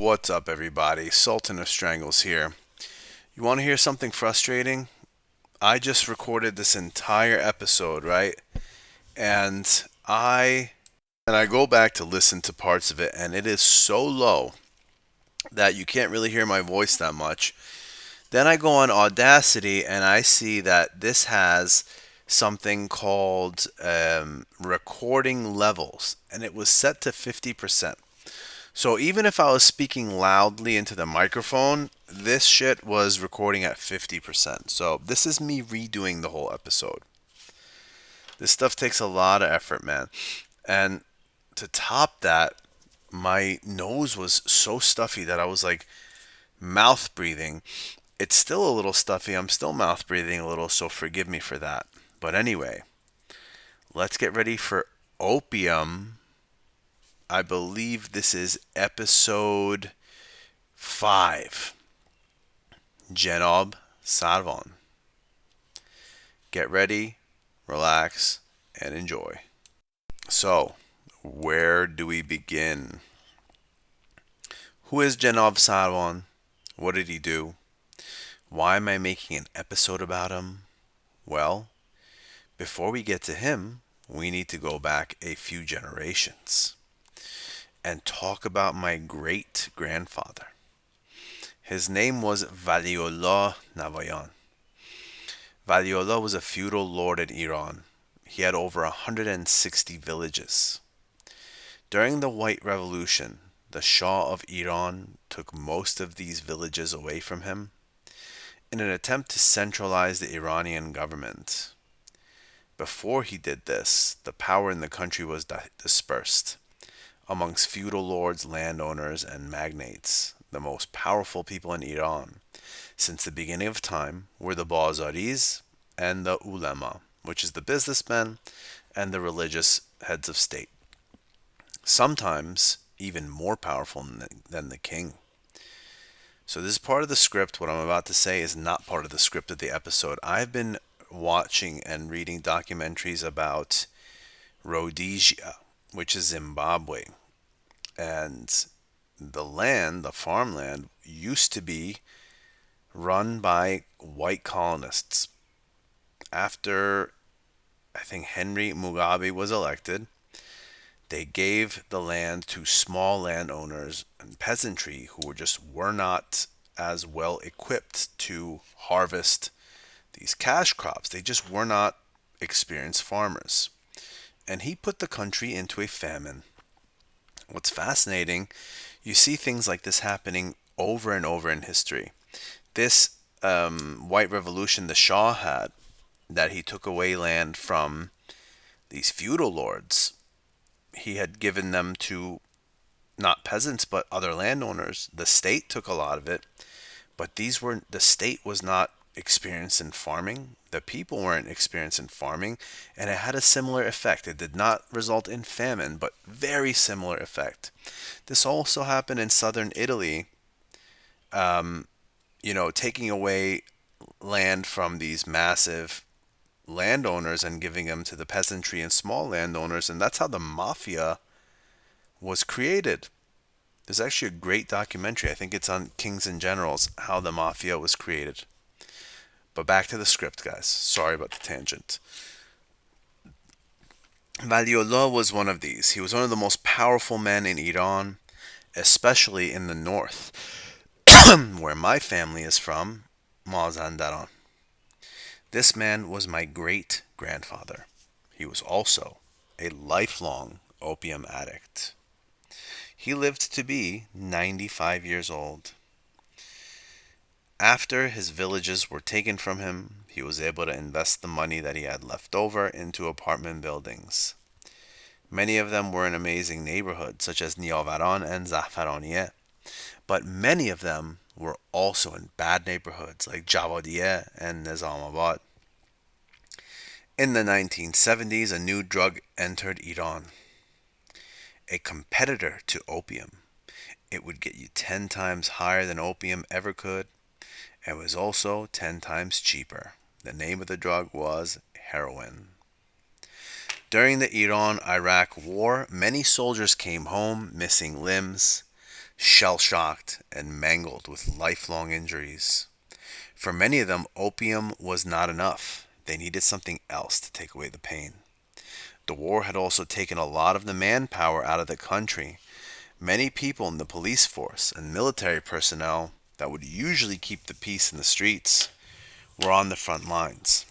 What's up, everybody? Sultan of Strangles here. You want to hear something frustrating? I just recorded this entire episode, right? And I I go back to listen to parts of it, and it is so low that you can't really hear my voice that much. Then I go on Audacity, and I see that this has something called recording levels, and it was set to 50%. So even if I was speaking loudly into the microphone, this shit was recording at 50%. So this is me redoing the whole episode. This stuff takes a lot of effort, man. And to top that, my nose was so stuffy that I was like mouth breathing. It's still a little stuffy. I'm still mouth breathing a little, so forgive me for that. But anyway, let's get ready for Opium. I believe this is episode 5. Jenab Sarvan. Get ready, relax, and enjoy. So, where do we begin? Who is Jenab Sarvan? What did he do? Why am I making an episode about him? Well, before we get to him, we need to go back a few generations and talk about my great grandfather. His name was Valiullah Navayan. Valiullah was a feudal lord in Iran. He had over 160 villages. During the White Revolution, the Shah of Iran took most of these villages away from him in an attempt to centralize the Iranian government. Before he did this, the power in the country was dispersed amongst feudal lords, landowners, and magnates. The most powerful people in Iran since the beginning of time were the Bazaris and the ulema, which is the businessmen and the religious heads of state. Sometimes even more powerful than the king. So this is part of the script. What I'm about to say is not part of the script of the episode. I've been watching and reading documentaries about Rhodesia, which is Zimbabwe. And the farmland, used to be run by white colonists. After I think Henry Mugabe was elected, they gave the land to small landowners and peasantry who were not as well equipped to harvest these cash crops. They just were not experienced farmers. And he put the country into a famine. What's fascinating, you see things like this happening over and over in history. This white revolution the Shah had, that he took away land from these feudal lords, he had given them to not peasants but other landowners. The state took a lot of it, but the state was not experienced in farming. The people weren't experienced in farming, and it had a similar effect. It did not result in famine, but very similar effect. This also happened in southern Italy, taking away land from these massive landowners and giving them to the peasantry and small landowners, and that's how the mafia was created. There's actually a great documentary. I think it's on Kings and Generals, how the mafia was created. But back to the script, guys. Sorry about the tangent. Valiullah was one of these. He was one of the most powerful men in Iran, especially in the north, where my family is from, Mazandaran. This man was my great grandfather. He was also a lifelong opium addict. He lived to be 95 years old. After his villages were taken from him, he was able to invest the money that he had left over into apartment buildings. Many of them were in amazing neighborhoods, such as Niavaran and Zafaraniye, but many of them were also in bad neighborhoods like Javadiye and Nizamabad. In the 1970s, a new drug entered Iran, a competitor to opium. It would get you 10 times higher than opium ever could, and was also 10 times cheaper. The name of the drug was heroin. During the Iran-Iraq War, many soldiers came home missing limbs, shell shocked and mangled with lifelong injuries. For many of them, opium was not enough. They needed something else to take away the pain. The war had also taken a lot of the manpower out of the country. Many people in the police force and military personnel that would usually keep the peace in the streets were on the front lines.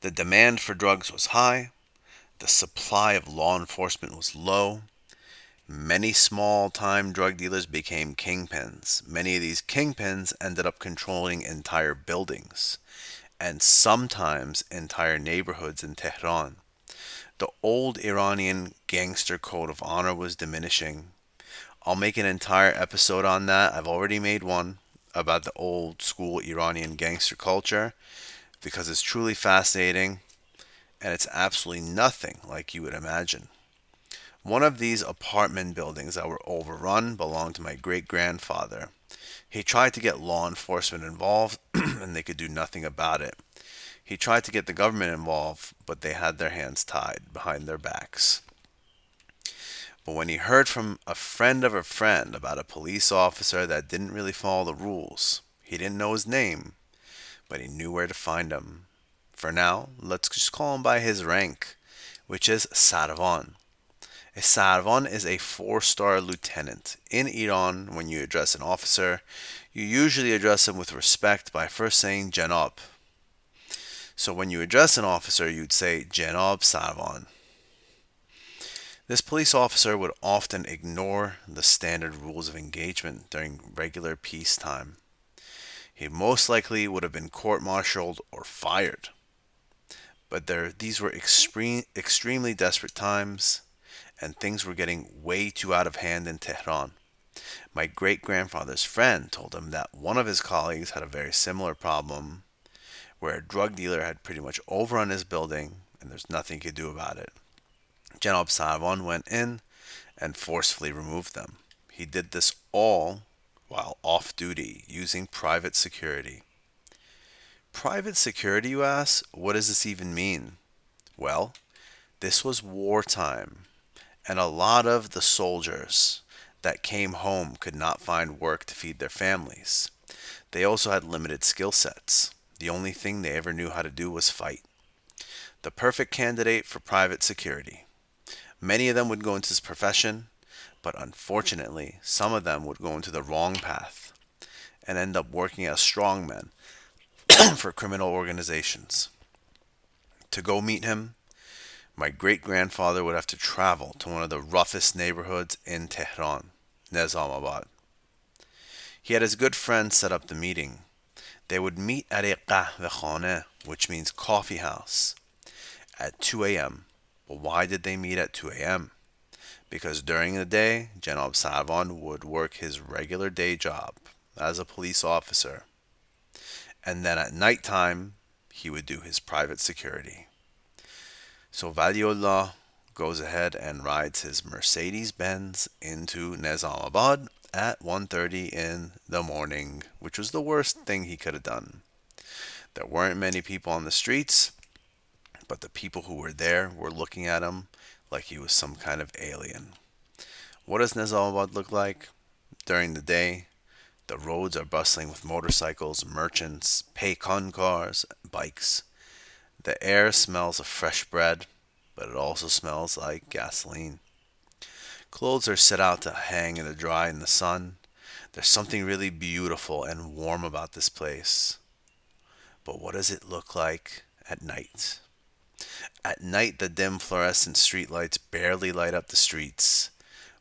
The demand for drugs was high, the supply of law enforcement was low. Many small time drug dealers became kingpins. Many of these kingpins ended up controlling entire buildings and sometimes entire neighborhoods in Tehran. The old Iranian gangster code of honor was diminishing. I'll make an entire episode on that. I've already made one about the old school Iranian gangster culture because it's truly fascinating and it's absolutely nothing like you would imagine. One of these apartment buildings that were overrun belonged to my great grandfather. He tried to get law enforcement involved and they could do nothing about it. He tried to get the government involved, but they had their hands tied behind their backs. But when he heard from a friend of a friend about a police officer that didn't really follow the rules, he didn't know his name, but he knew where to find him. For now, let's just call him by his rank, which is Sarvan. A Sarvan is a four-star lieutenant. In Iran, when you address an officer, you usually address him with respect by first saying Jenab. So when you address an officer, you'd say Jenab Sarvan. This police officer would often ignore the standard rules of engagement during regular peacetime. He most likely would have been court-martialed or fired. But these were extremely desperate times, and things were getting way too out of hand in Tehran. My great-grandfather's friend told him that one of his colleagues had a very similar problem, where a drug dealer had pretty much overrun his building, and there's nothing he could do about it. Jenab Sarvan went in and forcefully removed them. He did this all while off duty, using private security. Private security, you ask? What does this even mean? Well, this was wartime, and a lot of the soldiers that came home could not find work to feed their families. They also had limited skill sets. The only thing they ever knew how to do was fight. The perfect candidate for private security. Many of them would go into this profession, but unfortunately, some of them would go into the wrong path and end up working as strongmen for criminal organizations. To go meet him, my great grandfather would have to travel to one of the roughest neighborhoods in Tehran, Nizamabad. He had his good friend set up the meeting. They would meet at a qahvekhane, which means coffee house, at 2 a.m. But why did they meet at 2 a.m.? Because during the day, Jenab Sarvan would work his regular day job as a police officer. And then at nighttime, he would do his private security. So Valiullah goes ahead and rides his Mercedes-Benz into Nizamabad at 1:30 in the morning, which was the worst thing he could have done. There weren't many people on the streets, but the people who were there were looking at him like he was some kind of alien. What does Nizamabad look like? During the day, the roads are bustling with motorcycles, merchants, paykhon cars, bikes. The air smells of fresh bread, but it also smells like gasoline. Clothes are set out to hang and to dry in the sun. There's something really beautiful and warm about this place. But what does it look like at night? At night, the dim fluorescent streetlights barely light up the streets.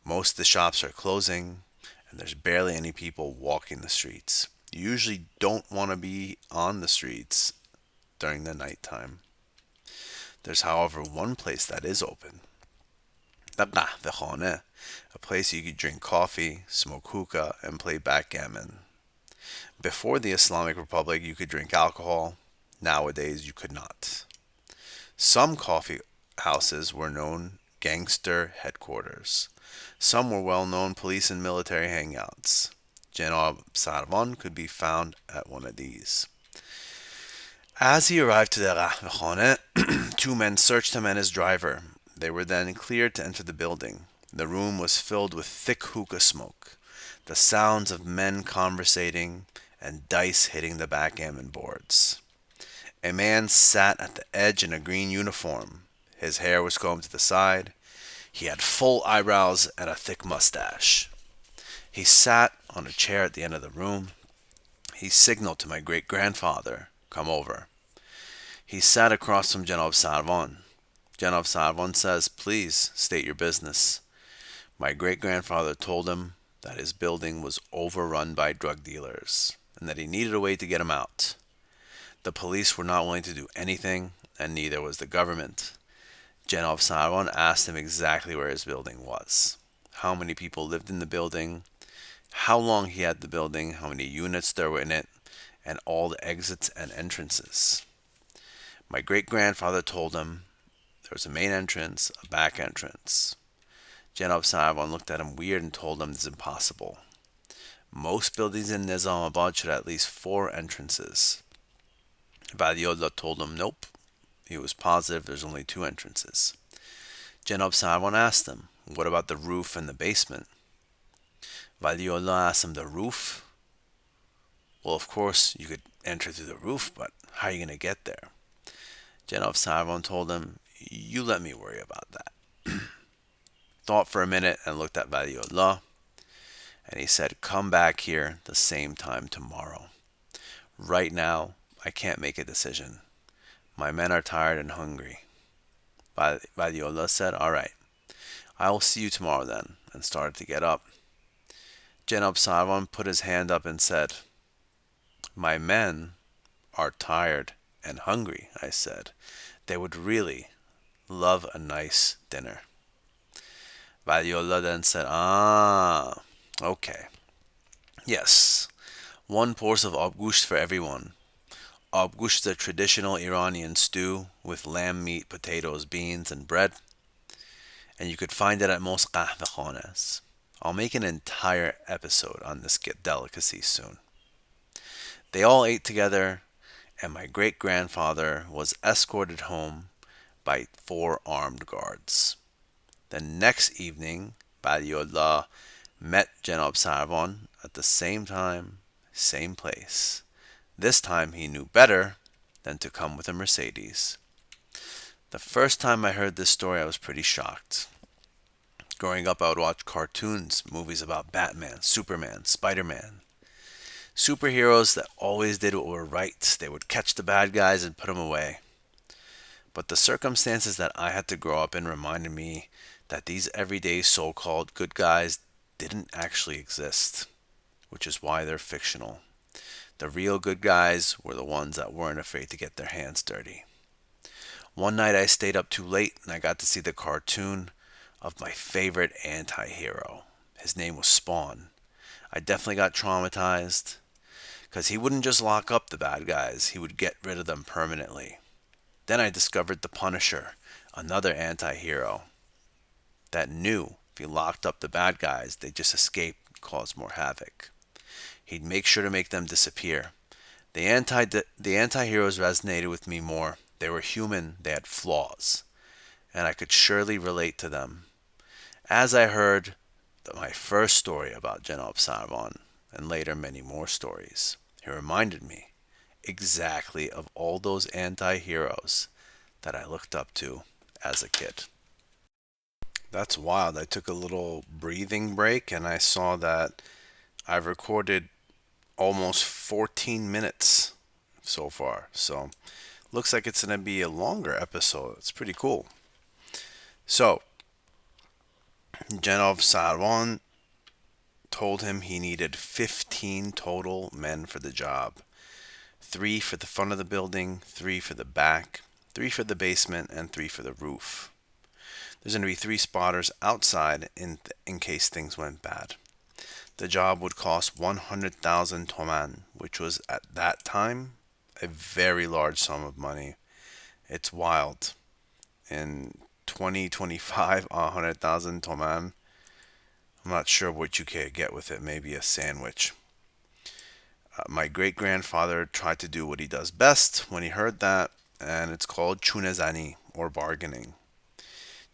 Most of the shops are closing, and there's barely any people walking the streets. You usually don't want to be on the streets during the nighttime. There's, however, one place that is open. The qahvekhane, a place you could drink coffee, smoke hookah, and play backgammon. Before the Islamic Republic, you could drink alcohol. Nowadays, you could not. Some coffee houses were known gangster headquarters. Some were well-known police and military hangouts. Jenab Sarvan could be found at one of these. As he arrived to the qahvekhane, two men searched him and his driver. They were then cleared to enter the building. The room was filled with thick hookah smoke, the sounds of men conversating, and dice hitting the backgammon boards. A man sat at the edge in a green uniform. His hair was combed to the side. He had full eyebrows and a thick mustache. He sat on a chair at the end of the room. He signaled to my great grandfather, "Come over." He sat across from Jenab Sarvan. Jenab Sarvan says, "Please state your business." My great grandfather told him that his building was overrun by drug dealers and that he needed a way to get him out. The police were not willing to do anything, and neither was the government. Jenab Sarvan asked him exactly where his building was, how many people lived in the building, how long he had the building, how many units there were in it, and all the exits and entrances. My great grandfather told him there was a main entrance, a back entrance. Jenab Sarvan looked at him weird and told him this is impossible. Most buildings in Nizamabad should have at least 4 entrances. Valiullah told him nope. He was positive there's only 2 entrances. Jenab Sarvan asked him, what about the roof and the basement? Valiullah asked him, the roof? Well, of course, you could enter through the roof, but how are you going to get there? Jenab Sarvan told him, you let me worry about that. Thought for a minute and looked at Valiullah, and he said, come back here the same time tomorrow. Right now, I can't make a decision. My men are tired and hungry. Valiullah said, all right, I will see you tomorrow then, and started to get up. Jenab Sarvan put his hand up and said, my men are tired and hungry, I said. They would really love a nice dinner. Valiullah then said, okay. Yes, 1 course of abgusht for everyone. Abgusht is a traditional Iranian stew with lamb meat, potatoes, beans, and bread. And you could find it at most qahweh. I'll make an entire episode on this delicacy soon. They all ate together, and my great-grandfather was escorted home by 4 armed guards. The next evening, Valiullah met Jenab Sarvan at the same time, same place. This time he knew better than to come with a Mercedes. The first time I heard this story, I was pretty shocked. Growing up, I would watch cartoons, movies about Batman, Superman, Spider-Man. Superheroes that always did what were right. They would catch the bad guys and put them away. But the circumstances that I had to grow up in reminded me that these everyday so-called good guys didn't actually exist, which is why they're fictional. The real good guys were the ones that weren't afraid to get their hands dirty. One night I stayed up too late and I got to see the cartoon of my favorite anti-hero. His name was Spawn. I definitely got traumatized because he wouldn't just lock up the bad guys, he would get rid of them permanently. Then I discovered the Punisher, another anti-hero that knew if he locked up the bad guys, they'd just escape and cause more havoc. He'd make sure to make them disappear. The anti-heroes resonated with me more. They were human, they had flaws, and I could surely relate to them. As I heard my first story about Jenab Sarvan, and later many more stories, he reminded me exactly of all those anti-heroes that I looked up to as a kid. That's wild. I took a little breathing break and I saw that I've recorded almost 14 minutes so far. So looks like it's going to be a longer episode. It's pretty cool. So Jenab Sarvan told him he needed 15 total men for the job. 3 for the front of the building, 3 for the back, 3 for the basement, and 3 for the roof. There's going to be 3 spotters outside in case things went bad. The job would cost 100,000 toman, which was at that time a very large sum of money. It's wild. In 2025, 100,000 toman. I'm not sure what you can get with it. Maybe a sandwich. My great-grandfather tried to do what he does best when he heard that, and it's called chunezani, or bargaining.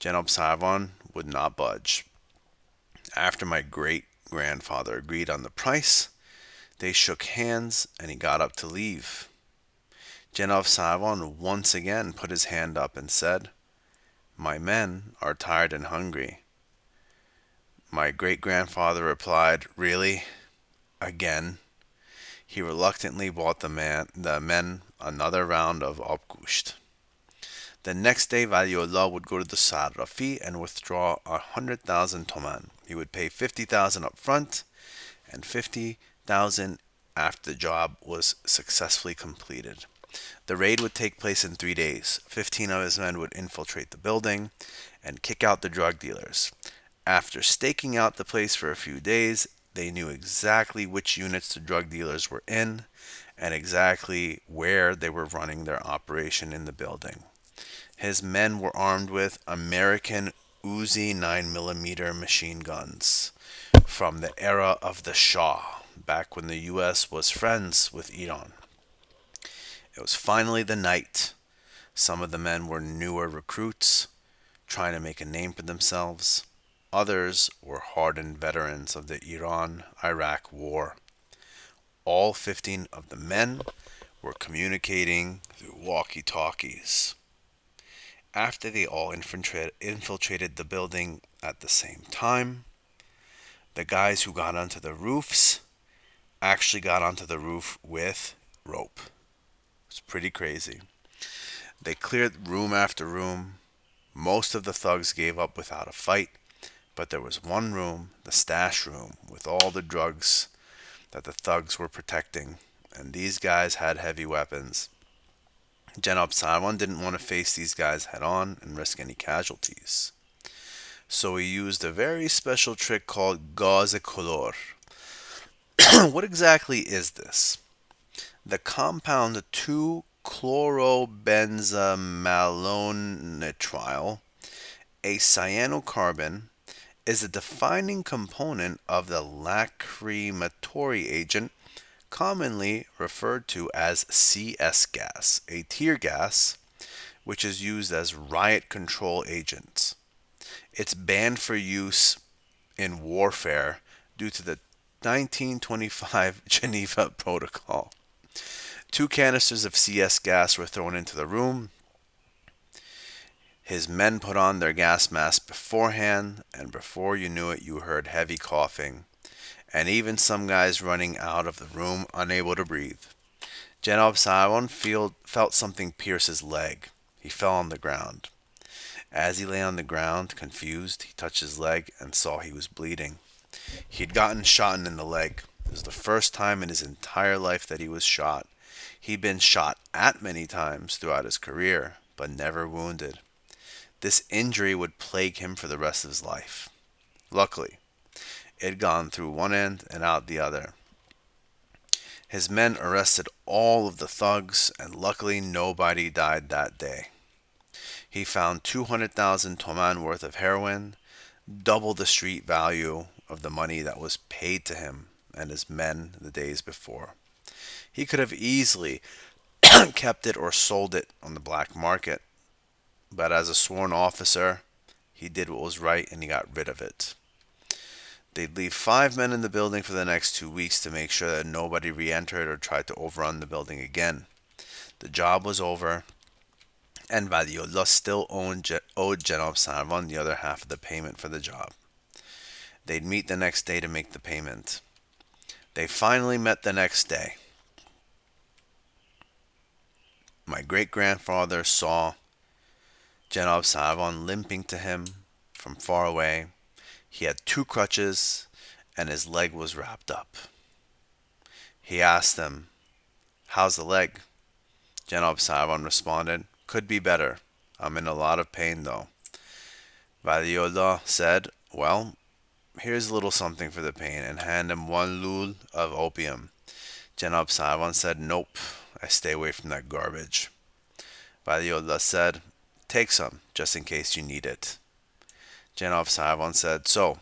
Jenab Sarvan would not budge. After my great grandfather agreed on the price, they shook hands and he got up to leave. Jenab Sarvan once again put his hand up and said, "My men are tired and hungry." My great grandfather replied, "Really? Again?" He reluctantly bought the men another round of opgusht. The next day, Valiullah would go to the Sarrafi and withdraw 100,000 toman. He would pay 50,000 up front and 50,000 after the job was successfully completed. The raid would take place in 3 days. 15 of his men would infiltrate the building and kick out the drug dealers. After staking out the place for a few days, they knew exactly which units the drug dealers were in and exactly where they were running their operation in the building. His men were armed with American Uzi 9mm machine guns from the era of the Shah, back when the US was friends with Iran. It was finally the night. Some of the men were newer recruits, trying to make a name for themselves. Others were hardened veterans of the Iran-Iraq War. All 15 of the men were communicating through walkie-talkies. After they all infiltrated the building at the same time, the guys who got onto the roofs actually got onto the roof with rope. It's pretty crazy. They cleared room after room. Most of the thugs gave up without a fight, but there was one room, the stash room, with all the drugs that the thugs were protecting, and these guys had heavy weapons. Jenab Sarvan didn't want to face these guys head on and risk any casualties. So he used a very special trick called gaz color. What exactly is this? The compound 2-chlorobenzammalonitrile, a cyanocarbon, is a defining component of the lacrimatory agent commonly referred to as CS gas, a tear gas which is used as riot control agent. It's banned for use in warfare due to the 1925 Geneva Protocol. 2 canisters of CS gas were thrown into the room. His men put on their gas masks beforehand, and before you knew it, you heard heavy coughing, and even some guys running out of the room unable to breathe. Jenab Sarvan felt something pierce his leg. He fell on the ground. As he lay on the ground, confused, he touched his leg and saw he was bleeding. He had gotten shot in the leg. It was the first time in his entire life that he was shot. He'd been shot at many times throughout his career, but never wounded. This injury would plague him for the rest of his life. Luckily, it had gone through one end and out the other. His men arrested all of the thugs, and luckily nobody died that day. He found 200,000 toman worth of heroin, double the street value of the money that was paid to him and his men the days before. He could have easily kept it or sold it on the black market, but as a sworn officer, he did what was right and he got rid of it. They'd leave 5 men in the building for the next 2 weeks to make sure that nobody re-entered or tried to overrun the building again. The job was over, and Valiullah still owed Jenab Sarvan the other half of the payment for the job. They'd meet the next day to make the payment. They finally met the next day. My great-grandfather saw Jenab Sarvan limping to him from far away. He had 2 crutches, and his leg was wrapped up. He asked him, "How's the leg?" Jenab Sarvan responded, "Could be better. I'm in a lot of pain, though." Valiullah said, "Well, here's a little something for the pain," and handed him 1 lul of opium. Jenab Sarvan said, "Nope, I stay away from that garbage." Valiullah said, "Take some, just in case you need it." Jenab Sarvan said, "So,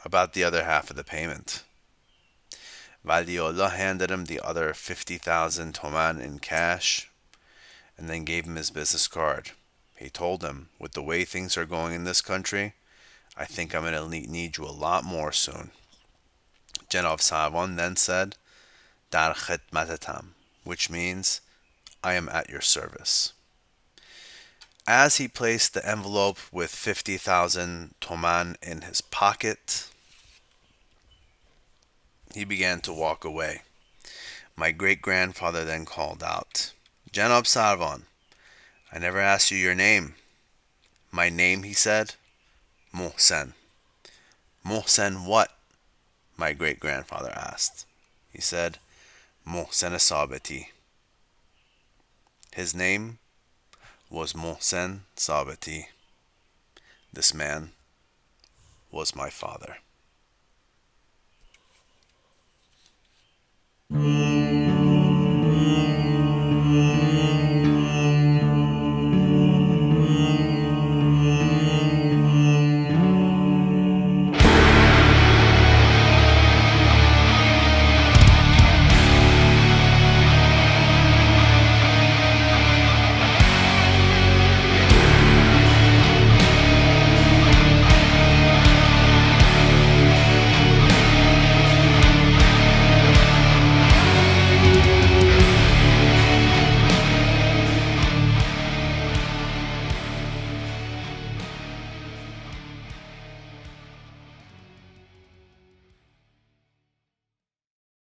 about the other half of the payment." Valiullah handed him the other 50,000 toman in cash, and then gave him his business card. He told him, "With the way things are going in this country, I think I'm going to need you a lot more soon. Jenab Sarvan then said, Dar khidmatatam, which means, I am at your service. As he placed the envelope with 50,000 toman in his pocket, he began to walk away. My great-grandfather then called out, Jenab Sarvan, I never asked you your name. My name, he said, Mohsen. Mohsen what? My great-grandfather asked. He said, Mohsen Sabati. His name was Mohsen Sabati. This man was my father.